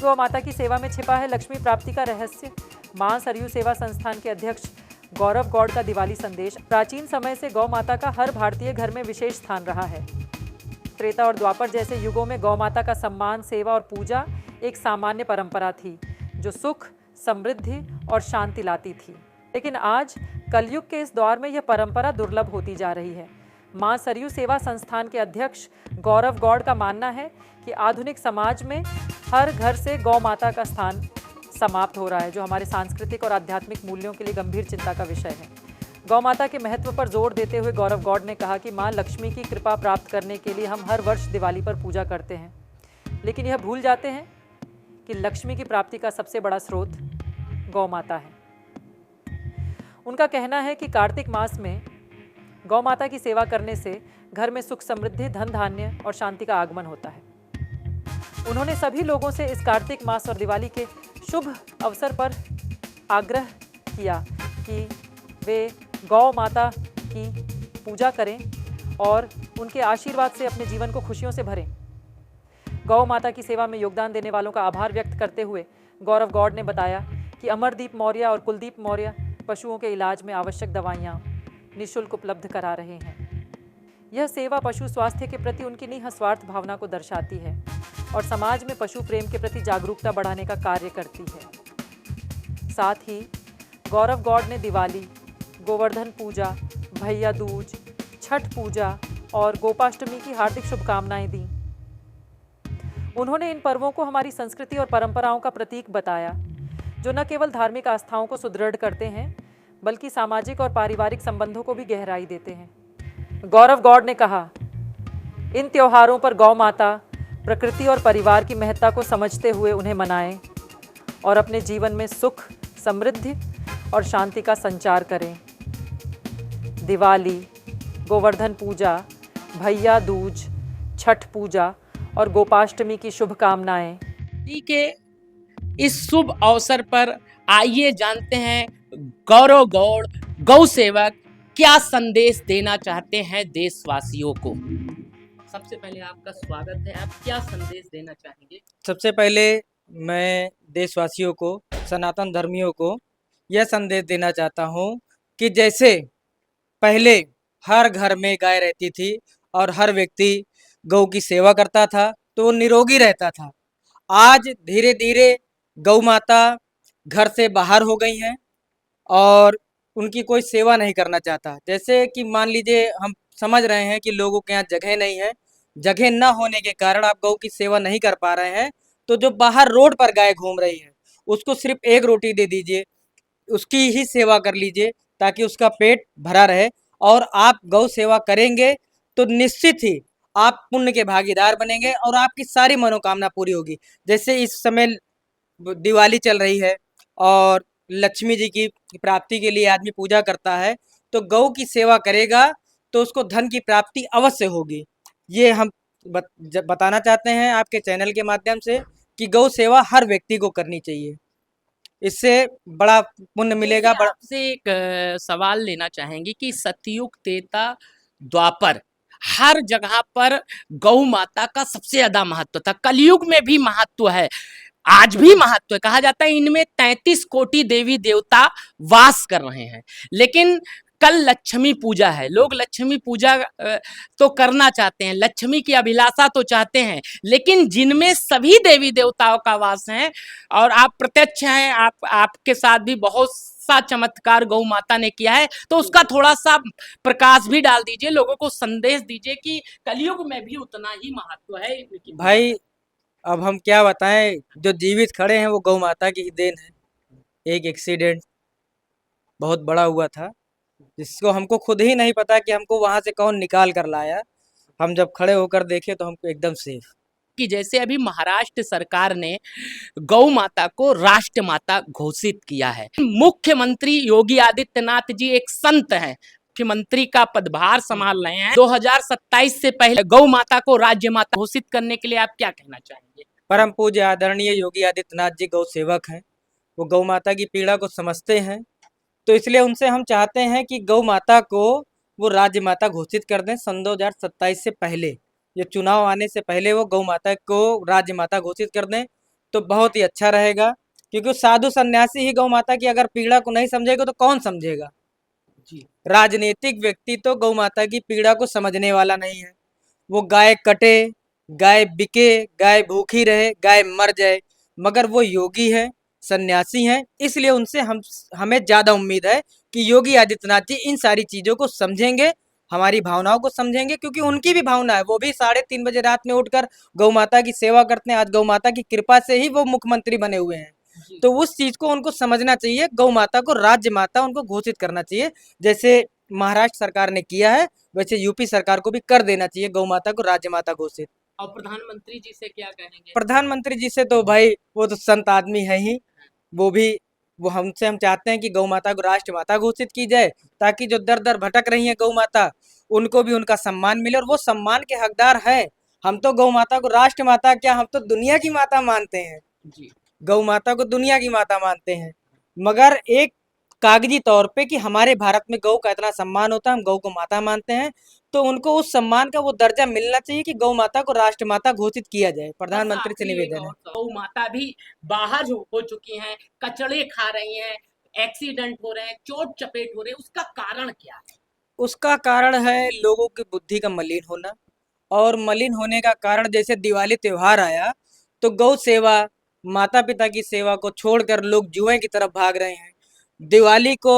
गौ माता की सेवा में छिपा है लक्ष्मी प्राप्ति का रहस्य। मां सरयू सेवा संस्थान के अध्यक्ष गौरव गौड़ का दिवाली संदेश। प्राचीन समय से गौ माता का हर भारतीय घर में विशेष स्थान रहा है। त्रेता और द्वापर जैसे युगों में गौ माता का सम्मान, सेवा और पूजा एक सामान्य परंपरा थी जो सुख, समृद्धि और शांति लाती थी। लेकिन आज कलयुग के इस दौर में यह परंपरा दुर्लभ होती जा रही है। मां सरयू सेवा संस्थान के अध्यक्ष गौरव गौड़ का मानना है कि आधुनिक समाज में हर घर से गौ माता का स्थान समाप्त हो रहा है, जो हमारे सांस्कृतिक और आध्यात्मिक मूल्यों के लिए गंभीर चिंता का विषय है। गौ माता के महत्व पर जोर देते हुए गौरव गौड़ ने कहा कि मां लक्ष्मी की कृपा प्राप्त करने के लिए हम हर वर्ष दिवाली पर पूजा करते हैं, लेकिन यह भूल जाते हैं कि लक्ष्मी की प्राप्ति का सबसे बड़ा स्रोत गौ माता है। उनका कहना है कि कार्तिक मास में गौ माता की सेवा करने से घर में सुख, समृद्धि, धन धान्य और शांति का आगमन होता है। उन्होंने सभी लोगों से इस कार्तिक मास और दिवाली के शुभ अवसर पर आग्रह किया कि वे गौ माता की पूजा करें और उनके आशीर्वाद से अपने जीवन को खुशियों से भरें। गौ माता की सेवा में योगदान देने वालों का आभार व्यक्त करते हुए गौरव गौड़ ने बताया कि अमरदीप मौर्य और कुलदीप मौर्य पशुओं के इलाज में आवश्यक दवाइयाँ निःशुल्क उपलब्ध करा रहे हैं। यह सेवा पशु स्वास्थ्य के प्रति उनकी निस्वार्थ भावना को दर्शाती है और समाज में पशु प्रेम के प्रति जागरूकता बढ़ाने का कार्य करती है। साथ ही गौरव गौड़ ने दिवाली, गोवर्धन पूजा, भैया दूज, छठ पूजा और गोपाष्टमी की हार्दिक शुभकामनाएं दी। उन्होंने इन पर्वों को हमारी संस्कृति और परंपराओं का प्रतीक बताया, जो न केवल धार्मिक आस्थाओं को सुदृढ़ करते हैं बल्कि सामाजिक और पारिवारिक संबंधों को भी गहराई देते हैं। गौरव गौड़ ने कहा, इन त्योहारों पर गौ माता, प्रकृति और परिवार की महत्ता को समझते हुए उन्हें मनाएं और अपने जीवन में सुख, समृद्धि और शांति का संचार करें। दिवाली, गोवर्धन पूजा, भैया दूज, छठ पूजा और गोपाष्टमी की शुभकामनाएं। के इस शुभ अवसर पर आइए जानते हैं गौरव गौड़ गौ सेवक क्या संदेश देना चाहते हैं देशवासियों को। सबसे पहले आपका स्वागत है, आप क्या संदेश देना चाहेंगे? सबसे पहले मैं देशवासियों को, सनातन धर्मियों को यह संदेश देना चाहता हूँ कि जैसे पहले हर घर में गाय रहती थी और हर व्यक्ति गौ की सेवा करता था तो वो निरोगी रहता था। आज धीरे धीरे गौ माता घर से बाहर हो गई हैं और उनकी कोई सेवा नहीं करना चाहता। जैसे कि मान लीजिए हम समझ रहे हैं कि लोगों के यहाँ जगह नहीं है, जगह न होने के कारण आप गौ की सेवा नहीं कर पा रहे हैं, तो जो बाहर रोड पर गाय घूम रही है उसको सिर्फ एक रोटी दे दीजिए, उसकी ही सेवा कर लीजिए ताकि उसका पेट भरा रहे। और आप गौ सेवा करेंगे तो निश्चित ही आप पुण्य के भागीदार बनेंगे और आपकी सारी मनोकामना पूरी होगी। जैसे इस समय दिवाली चल रही है और लक्ष्मी जी की प्राप्ति के लिए आदमी पूजा करता है, तो गौ की सेवा करेगा तो उसको धन की प्राप्ति अवश्य होगी। ये हम बताना चाहते हैं आपके चैनल के माध्यम से कि गौ सेवा हर व्यक्ति को करनी चाहिए, इससे बड़ा पुण्य मिलेगा। आपसे एक सवाल लेना चाहेंगे कि सतयुग, त्रेता, द्वापर हर जगह पर गौ माता का सबसे ज्यादा महत्व था। कलयुग में भी महत्व है, आज भी महत्व है। कहा जाता है इनमें 33 कोटि देवी देवता वास कर रहे हैं। लेकिन कल लक्ष्मी पूजा है, लोग लक्ष्मी पूजा तो करना चाहते हैं, लक्ष्मी की अभिलाषा तो चाहते हैं, लेकिन जिनमें सभी देवी देवताओं का वास है और आप प्रत्यक्ष हैं, आपके साथ भी बहुत सा चमत्कार गौ माता ने किया है, तो उसका थोड़ा सा प्रकाश भी डाल दीजिए, लोगों को संदेश दीजिए कि कलयुग में भी उतना ही महत्व है। भाई अब हम क्या बताएं, जो जीवित खड़े हैं वो गौ माता की ही देन है। एक एक्सीडेंट बहुत बड़ा हुआ था जिसको हमको खुद ही नहीं पता कि हमको वहां से कौन निकाल कर लाया। हम जब खड़े होकर देखे तो हमको एकदम सेफ। कि जैसे अभी महाराष्ट्र सरकार ने गौ माता को राष्ट्र माता घोषित किया है। मुख्यमंत्री योगी आदित्यनाथ जी एक संत हैं, मुख्यमंत्री का पदभार संभाल रहे हैं। 2027 से पहले गौ माता को राज्य माता घोषित करने के लिए आप क्या कहना चाहेंगे? परम पूज्य आदरणीय योगी आदित्यनाथ जी गौ सेवक हैं, वो गौ माता की पीड़ा को समझते हैं, तो इसलिए उनसे हम चाहते हैं कि गौ माता को वो राज्य माता घोषित कर दें। सन 2027 से पहले, ये चुनाव आने से पहले वो गौ माता को राज्य माता घोषित कर दें, तो बहुत ही अच्छा रहेगा, क्योंकि साधु सन्यासी ही गौ माता की अगर पीड़ा को नहीं समझेगा तो कौन समझेगा। जी राजनीतिक व्यक्ति तो गौ माता की पीड़ा को समझने वाला नहीं है। वो गाय कटे, गाय बिके, गाय भूखी रहे, गाय मर जाए, मगर वो योगी है, सन्यासी हैं, इसलिए उनसे हमें ज़्यादा उम्मीद है कि योगी आदित्यनाथ जी इन सारी चीज़ों को समझेंगे, हमारी भावनाओं को समझेंगे, क्योंकि उनकी भी भावना है। वो भी 3:30 बजे रात में उठकर गौ माता की सेवा करते हैं। आज गौ माता की कृपा से ही वो मुख्यमंत्री बने हुए हैं। जी तो उस चीज़ को उनको समझना चाहिए, गौ माता को राज्य माता उनको घोषित करना चाहिए। जैसे महाराष्ट्र सरकार ने किया है, वैसे यूपी सरकार को भी कर देना चाहिए गौ माता को राज्य माता घोषित। और प्रधानमंत्री जी से क्या कहेंगे? प्रधानमंत्री जी से तो भाई वो तो संत आदमी है ही, वो भी वो हमसे हम चाहते हैं कि गौ माता को राष्ट्र माता घोषित की जाए, ताकि जो दर दर भटक रही है गौ माता, उनको भी उनका सम्मान मिले, और वो सम्मान के हकदार है। हम तो गौ माता को राष्ट्र माता क्या, हम तो दुनिया की माता मानते हैं। जी गौ माता को दुनिया की माता मानते हैं, मगर एक कागजी तौर पे कि हमारे भारत में गौ का इतना सम्मान होता है, हम गौ को माता मानते हैं, तो उनको उस सम्मान का वो दर्जा मिलना चाहिए कि गौ माता को राष्ट्र माता घोषित किया जाए। बस प्रधानमंत्री से आखिरी एक निवेदन है। और गौ माता भी बाहर हो चुकी हैं, कचड़े खा रही हैं, एक्सीडेंट हो रहे हैं, चोट चपेट हो रहे हैं, उसका कारण क्या है? उसका कारण है लोगों की बुद्धि का मलिन होना, और मलिन होने का कारण जैसे दिवाली त्योहार आया तो गौ सेवा, माता पिता की सेवा को छोड़कर लोग जुए की तरफ भाग रहे हैं। दिवाली को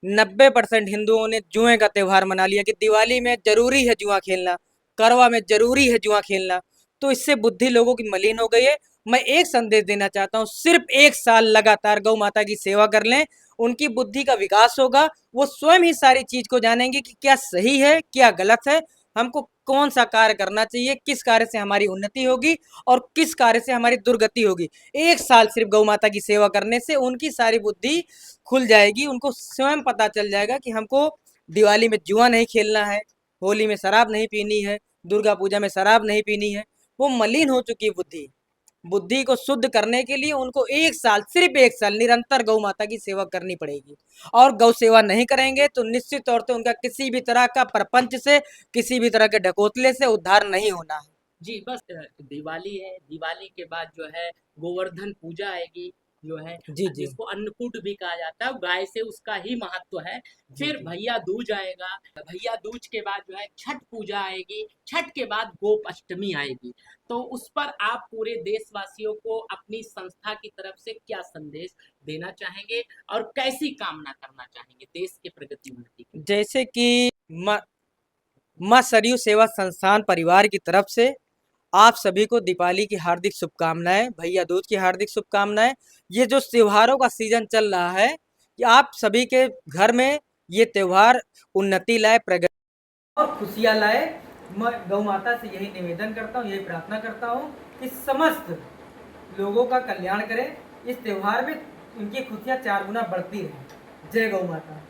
90% हिंदुओं ने जुए का त्योहार मना लिया कि दिवाली में जरूरी है जुआ खेलना, करवा में जरूरी है जुआ खेलना। तो इससे बुद्धि लोगों की मलिन हो गई है। मैं एक संदेश देना चाहता हूँ, सिर्फ 1 साल लगातार गौ माता की सेवा कर लें, उनकी बुद्धि का विकास होगा। वो स्वयं ही सारी चीज को जानेंगे कि क्या सही है क्या गलत है, हमको कौन सा कार्य करना चाहिए, किस कार्य से हमारी उन्नति होगी और किस कार्य से हमारी दुर्गति होगी। 1 साल सिर्फ गौ माता की सेवा करने से उनकी सारी बुद्धि खुल जाएगी। उनको स्वयं पता चल जाएगा कि हमको दिवाली में जुआ नहीं खेलना है, होली में शराब नहीं पीनी है, दुर्गा पूजा में शराब नहीं पीनी है। वो मलिन हो चुकी बुद्धि, बुद्धि को शुद्ध करने के लिए उनको 1 साल, सिर्फ 1 साल निरंतर गौ माता की सेवा करनी पड़ेगी। और गौ सेवा नहीं करेंगे तो निश्चित तौर से उनका किसी भी तरह का प्रपंच से, किसी भी तरह के ढकोतले से उद्धार नहीं होना है। जी बस दिवाली है, दिवाली के बाद जो है गोवर्धन पूजा आएगी, जो है जी जी जिसको अन्नकूट भी कहा जाता है, गाय से उसका ही महत्व है। जी फिर जी भैया दूज आएगा, भैया दूज के बाद जो है छठ पूजा आएगी, छठ के बाद गोप अष्टमी आएगी। तो उस पर आप पूरे देशवासियों को अपनी संस्था की तरफ से क्या संदेश देना चाहेंगे और कैसी कामना करना चाहेंगे देश के प्रगति उन्नति की? जैसे कि माँ सरयू सेवा संस्थान परिवार की तरफ से आप सभी को दीपावली की हार्दिक शुभकामनाएं, भैया दूज की हार्दिक शुभकामनाएं। ये जो त्योहारों का सीजन चल रहा है, कि आप सभी के घर में ये त्योहार उन्नति लाए, प्रगति और खुशियाँ लाए। मैं गौ माता से यही निवेदन करता हूँ, यही प्रार्थना करता हूँ कि समस्त लोगों का कल्याण करें। इस त्योहार में उनकी खुशियाँ 4 गुना बढ़ती रहें। जय गौ माता।